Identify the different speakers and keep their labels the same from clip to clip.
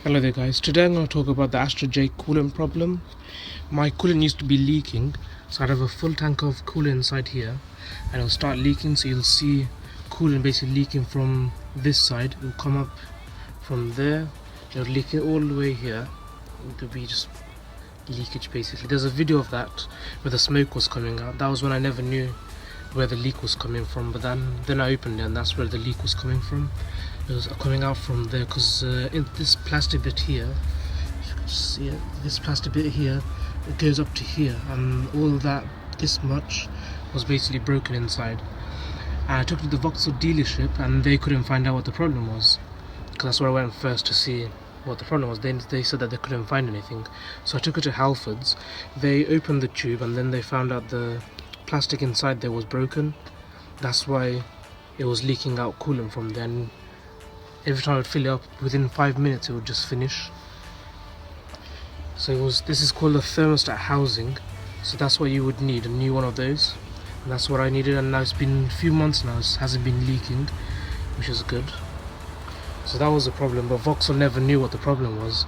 Speaker 1: Hello there guys, today I'm going to talk about the Astra J Coolant problem. My coolant used to be leaking, so I'd have a full tank of coolant inside here and it'll start leaking, so you'll see coolant basically leaking from this side. It'll come up from there, it'll leak it all the way here. It could be just leakage basically. There's a video of that where the smoke was coming out. That was when I never knew where the leak was coming from, but then I opened it and that's where the leak was coming from. It was coming out from there because in this plastic bit here, you can see it, this plastic bit here, it goes up to here, and all that, this much, was basically broken inside. And I took it to the Vauxhall dealership and they couldn't find out what the problem was, because that's where I went first to see what the problem was. They said that they couldn't find anything, so I took it to Halfords. They opened the tube and then they found out the plastic inside there was broken. That's why it was leaking out coolant from there, and every time I would fill it up, within 5 minutes it would just finish. So this is called a thermostat housing, so that's what you would need, a new one of those, and that's what I needed. And now it's been a few months now, it hasn't been leaking, which is good. So that was a problem, but Vauxhall never knew what the problem was,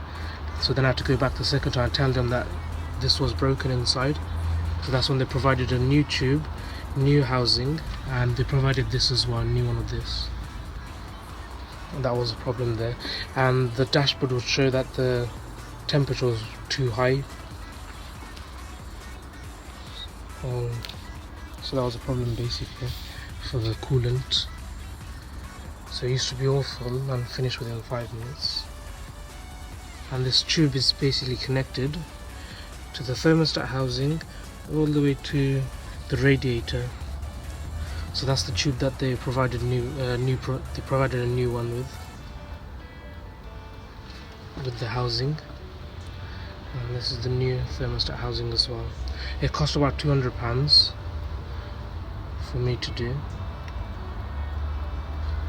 Speaker 1: so then I had to go back the second time and tell them that this was broken inside. So that's when they provided a new tube, new housing, and they provided this as well, a new one of this. And that was a problem there, and the dashboard would show that the temperature was too high. So that was a problem basically for the coolant. So it used to be all full and finished within 5 minutes. And this tube is basically connected to the thermostat housing all the way to the radiator. So that's the tube that they provided they provided a new one with the housing, and this is the new thermostat housing as well. It cost about £200 for me to do.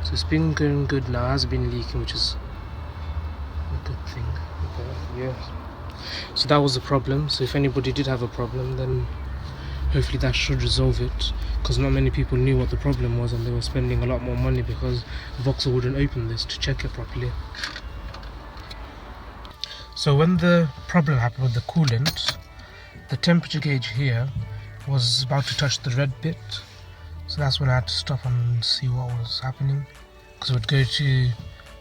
Speaker 1: So it's been going good now, it has been leaking, which is a good thing. But yeah, so that was the problem. So if anybody did have a problem, then hopefully that should resolve it, because not many people knew what the problem was and they were spending a lot more money because Vauxhall wouldn't open this to check it properly. So when the problem happened with the coolant, the temperature gauge here was about to touch the red bit, so that's when I had to stop and see what was happening, because it would go to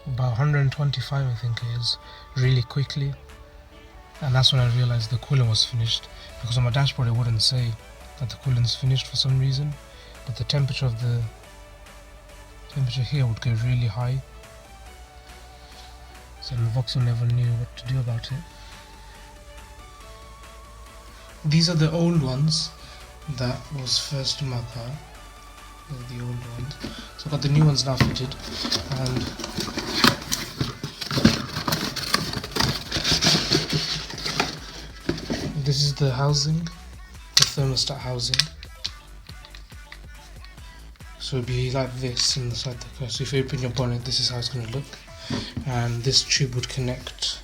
Speaker 1: about 125 I think it is, really quickly. And that's when I realized the coolant was finished, because on my dashboard it wouldn't say that the coolant's finished for some reason, but the temperature here would go really high. So Vauxhall never knew what to do about it. These are the old ones that was first in my car. The old ones. So I've got the new ones now fitted, and this is the housing, the thermostat housing. So it'll be like this inside the car. So if you open your bonnet, this is how it's going to look, and this tube would connect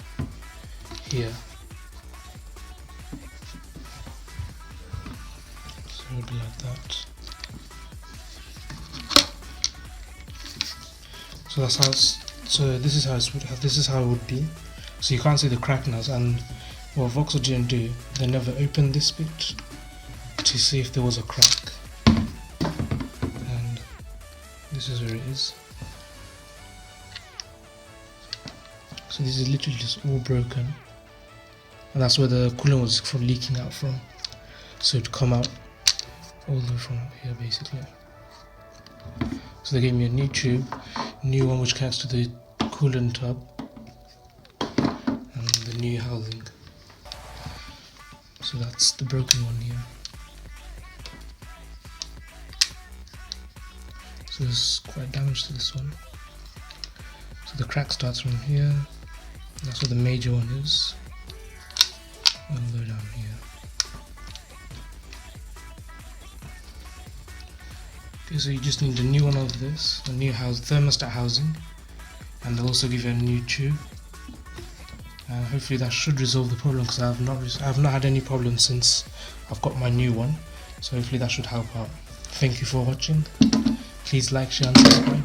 Speaker 1: here. So it would be like that. So that's how this is how it would be. So you can't see the crack now, and what Vauxhall didn't do, they never opened this bit to see if there was a crack, and this is where it is. So this is literally just all broken, and that's where the coolant was from leaking out from, so it'd come out all the way from here basically. So they gave me a new tube, new one which connects to the coolant tub, and the new housing. So that's the broken one here. So there's quite damage to this one. So the crack starts from here, that's where the major one is, all the way down here. Okay, so you just need a new one of this, a new thermostat housing, and they'll also give you a new tube. Hopefully that should resolve the problem, because I have not had any problems since I've got my new one. So hopefully that should help out. Thank you for watching. Please like, share and subscribe.